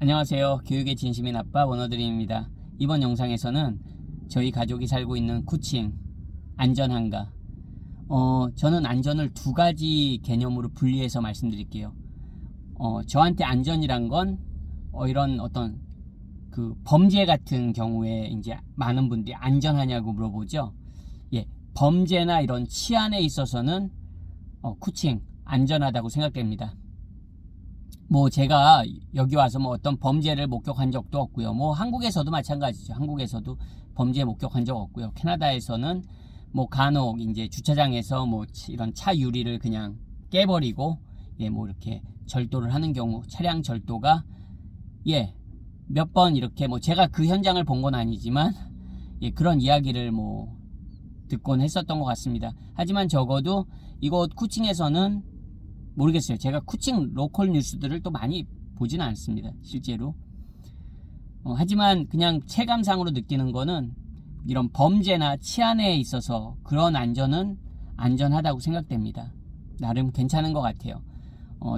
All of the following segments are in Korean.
안녕하세요. 교육의 진심인 아빠 원어드림입니다. 이번 영상에서는 저희 가족이 살고 있는 쿠칭 안전한가, 저는 안전을 두 가지 개념으로 분리해서 말씀드릴게요. 저한테 안전이란 건 이런 어떤 그 범죄 같은 경우에 이제 많은 분들이 안전하냐고 물어보죠. 예, 범죄나 이런 치안에 있어서는 쿠칭 안전하다고 생각됩니다. 뭐 제가 여기 와서 뭐 어떤 범죄를 목격한 적도 없고요. 뭐 한국에서도 마찬가지죠. 한국에서도 범죄 목격한 적 없고요. 캐나다에서는 뭐 간혹 이제 주차장에서 뭐 이런 차 유리를 그냥 깨버리고 뭐 이렇게 절도를 하는 경우, 차량 절도가 몇 번 이렇게 뭐 제가 그 현장을 본 건 아니지만 그런 이야기를 뭐 듣곤 했었던 것 같습니다. 하지만 적어도 이곳 쿠칭에서는 모르겠어요. 제가 쿠칭 로컬 뉴스들을 또 많이 보지는 않습니다. 실제로. 하지만 그냥 체감상으로 느끼는 거는 이런 범죄나 치안에 있어서 그런 안전은 안전하다고 생각됩니다. 나름 괜찮은 것 같아요.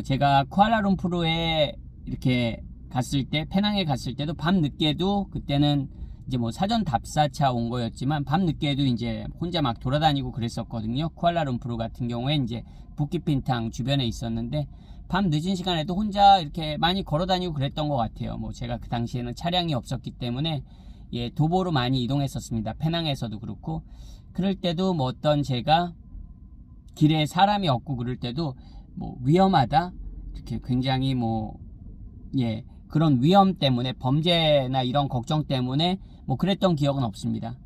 제가 쿠알라룸푸르에 이렇게 갔을 때, 페낭에 갔을 때도 밤늦게도 그때는 이제 뭐 사전 답사차 온 거였지만 밤늦게도 이제 혼자 막 돌아다니고 그랬었거든요. 쿠알라룸푸르 같은 경우에 이제 부키핀탕 주변에 있었는데 밤 늦은 시간에도 혼자 이렇게 많이 걸어다니고 그랬던 것 같아요. 뭐 제가 그 당시에는 차량이 없었기 때문에 도보로 많이 이동했었습니다. 페낭에서도 그렇고. 그럴 때도 뭐 어떤 제가 길에 사람이 없고 그럴 때도 뭐 위험하다 이렇게 굉장히 그런 위험 때문에 범죄나 이런 걱정 때문에 뭐 그랬던 기억은 없습니다.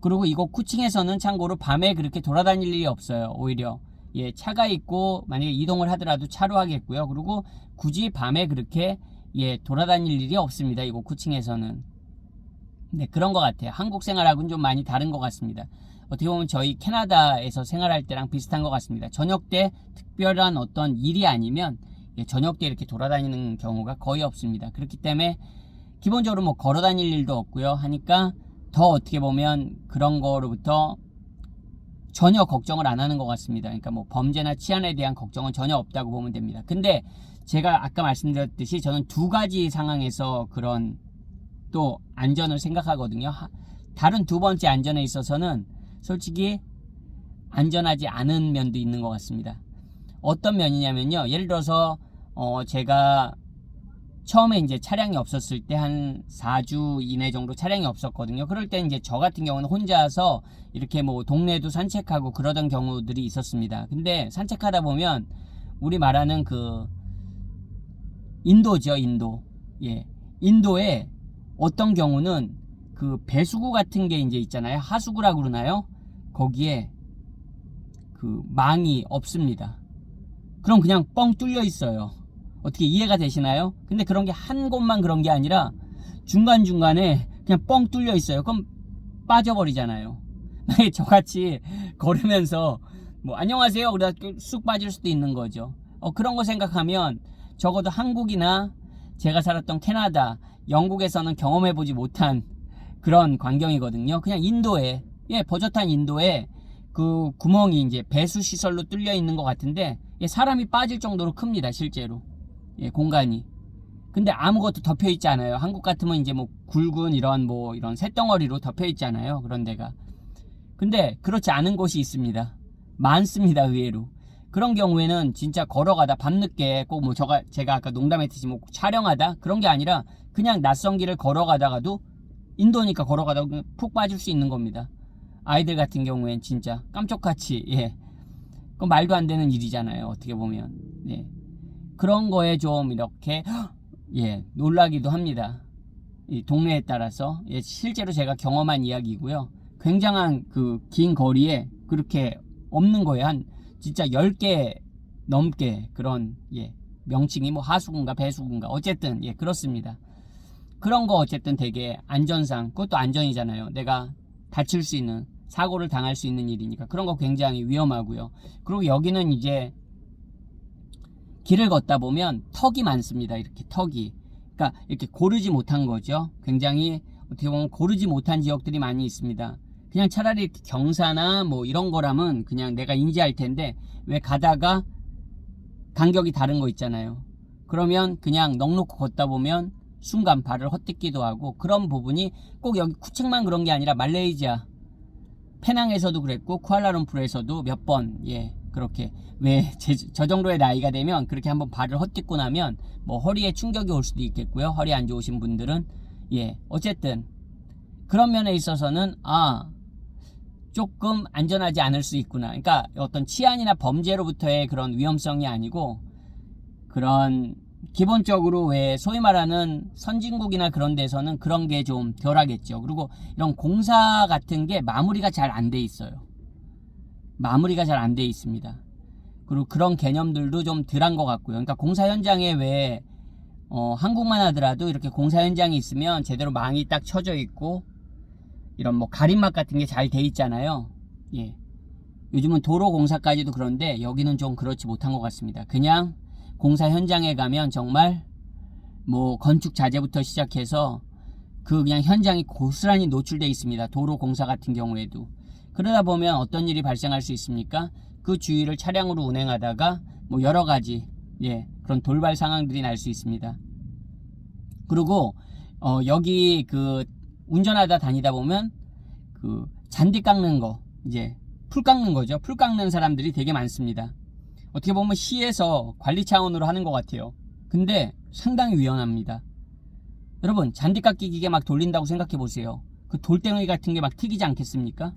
그리고 이곳 쿠칭에서는 참고로 밤에 그렇게 돌아다닐 일이 없어요. 오히려 차가 있고 만약에 이동을 하더라도 차로 하겠고요. 그리고 굳이 밤에 그렇게 돌아다닐 일이 없습니다. 이곳 쿠칭에서는. 네, 그런 것 같아요. 한국 생활하고는 좀 많이 다른 것 같습니다. 어떻게 보면 저희 캐나다에서 생활할 때랑 비슷한 것 같습니다. 저녁 때 특별한 어떤 일이 아니면 저녁 때 이렇게 돌아다니는 경우가 거의 없습니다. 그렇기 때문에 기본적으로 뭐 걸어 다닐 일도 없고요. 하니까 더 어떻게 보면 그런 거로부터 전혀 걱정을 안 하는 것 같습니다. 그러니까 뭐 범죄나 치안에 대한 걱정은 전혀 없다고 보면 됩니다. 근데 제가 아까 말씀드렸듯이 저는 두 가지 상황에서 그런 또 안전을 생각하거든요. 다른 두 번째 안전에 있어서는 솔직히 안전하지 않은 면도 있는 것 같습니다. 어떤 면이냐면요. 예를 들어서 제가 처음에 이제 차량이 없었을 때 한 4주 이내 정도 차량이 없었거든요. 그럴 때 이제 저 같은 경우는 혼자서 이렇게 뭐 동네도 산책하고 그러던 경우들이 있었습니다. 근데 산책하다 보면 우리 말하는 그 인도죠, 인도. 인도에 어떤 경우는 그 배수구 같은 게 이제 있잖아요. 하수구라고 그러나요? 거기에 그 망이 없습니다. 그럼 그냥 뻥 뚫려 있어요. 어떻게 이해가 되시나요? 근데 그런 게 한 곳만 그런 게 아니라 중간중간에 그냥 뻥 뚫려 있어요. 그럼 빠져버리잖아요. 만약에 저같이 걸으면서 뭐 안녕하세요 그러다 쑥 빠질 수도 있는 거죠. 그런 거 생각하면 적어도 한국이나 제가 살았던 캐나다, 영국에서는 경험해보지 못한 그런 광경이거든요. 그냥 인도에 버젓한 인도에 그 구멍이 이제 배수 시설로 뚫려 있는 것 같은데 사람이 빠질 정도로 큽니다. 실제로 공간이. 근데 아무것도 덮여 있지 않아요. 한국 같으면 이제 뭐 굵은 이런 새덩어리로 덮여 있잖아요. 그런 데가. 근데 그렇지 않은 곳이 있습니다. 많습니다. 의외로. 그런 경우에는 진짜 걸어가다 밤늦게 꼭 뭐 제가 아까 농담했듯이 뭐 촬영하다 그런 게 아니라 그냥 낯선 길을 걸어가다가도 인도니까 걸어가다가 푹 빠질 수 있는 겁니다. 아이들 같은 경우엔 진짜 깜짝같이 그 말도 안 되는 일이잖아요. 어떻게 보면 그런 거에 좀 이렇게 놀라기도 합니다. 이 동네에 따라서 실제로 제가 경험한 이야기고요. 굉장한 그 긴 거리에 그렇게 없는 거예요. 한 진짜 10개 넘게 그런 명칭이 뭐 하수구인가 배수구인가 어쨌든 그렇습니다. 그런 거 어쨌든 되게 안전상 그것도 안전이잖아요. 내가 다칠 수 있는 사고를 당할 수 있는 일이니까 그런 거 굉장히 위험하고요. 그리고 여기는 이제 길을 걷다 보면 턱이 많습니다. 이렇게 턱이. 그러니까 이렇게 고르지 못한 거죠. 굉장히 어떻게 보면 고르지 못한 지역들이 많이 있습니다. 그냥 차라리 경사나 뭐 이런 거라면 그냥 내가 인지할 텐데 왜 가다가 간격이 다른 거 있잖아요. 그러면 그냥 넋놓고 걷다 보면 순간 발을 헛디기도 하고, 그런 부분이 꼭 여기 쿠칭만 그런 게 아니라 말레이시아 페낭에서도 그랬고 쿠알라룸푸르에서도 몇 번, 예, 그렇게 왜 저 정도의 나이가 되면 그렇게 한번 발을 헛디고 나면 뭐 허리에 충격이 올 수도 있겠고요. 허리 안 좋으신 분들은, 예, 어쨌든 그런 면에 있어서는 조금 안전하지 않을 수 있구나. 그러니까 어떤 치안이나 범죄로부터의 그런 위험성이 아니고, 그런 기본적으로 왜 소위 말하는 선진국이나 그런 데서는 그런 게 좀 덜하겠죠. 그리고 이런 공사 같은 게 마무리가 잘 안 돼 있어요. 마무리가 잘 안 돼 있습니다. 그리고 그런 개념들도 좀 덜한 것 같고요. 그러니까 공사 현장에 왜 한국만 하더라도 이렇게 공사 현장이 있으면 제대로 망이 딱 쳐져 있고 이런 뭐 가림막 같은 게 잘 돼 있잖아요. 예. 요즘은 도로 공사까지도 그런데 여기는 좀 그렇지 못한 것 같습니다. 그냥 공사 현장에 가면 정말 뭐 건축 자재부터 시작해서 그냥 현장이 고스란히 노출되어 있습니다. 도로 공사 같은 경우에도. 그러다 보면 어떤 일이 발생할 수 있습니까? 그 주위를 차량으로 운행하다가 뭐 여러 가지, 예, 그런 돌발 상황들이 날 수 있습니다. 그리고 여기 그 운전하다 다니다 보면 그 잔디 깎는 거, 이제 풀 깎는 거죠. 풀 깎는 사람들이 되게 많습니다. 어떻게 보면 시에서 관리 차원으로 하는 것 같아요. 근데 상당히 위험합니다. 여러분, 잔디 깎기 기계 막 돌린다고 생각해 보세요. 그 돌덩이 같은 게 막 튀기지 않겠습니까?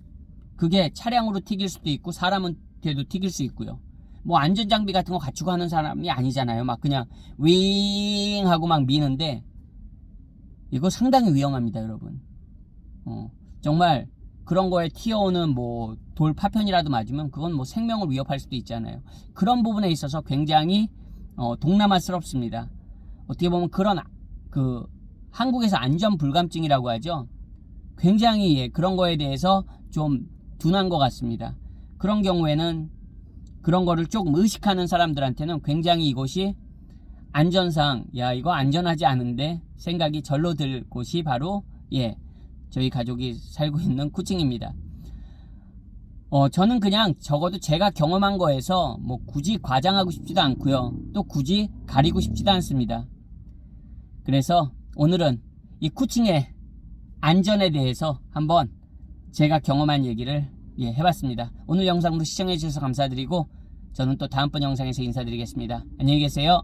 그게 차량으로 튀길 수도 있고 사람한테도 튀길 수 있고요. 뭐 안전장비 같은 거 갖추고 하는 사람이 아니잖아요. 막 그냥 윙 하고 막 미는데 이거 상당히 위험합니다, 여러분. 정말 그런 거에 튀어오는 뭐 돌 파편이라도 맞으면 그건 뭐 생명을 위협할 수도 있잖아요. 그런 부분에 있어서 굉장히 동남아스럽습니다. 어떻게 보면 그런 그 한국에서 안전 불감증이라고 하죠. 굉장히, 예, 그런 거에 대해서 좀 둔한 것 같습니다. 그런 경우에는 그런 거를 조금 의식하는 사람들한테는 굉장히 이곳이 안전상, 야, 이거 안전하지 않은데 생각이 절로 들 곳이 바로, 예, 저희 가족이 살고 있는 쿠칭입니다. 저는 그냥 적어도 제가 경험한 거에서 뭐 굳이 과장하고 싶지도 않고요. 또 굳이 가리고 싶지도 않습니다. 그래서 오늘은 이 쿠칭의 안전에 대해서 한번 제가 경험한 얘기를, 예, 해봤습니다. 오늘 영상도 시청해 주셔서 감사드리고 저는 또 다음번 영상에서 인사드리겠습니다. 안녕히 계세요.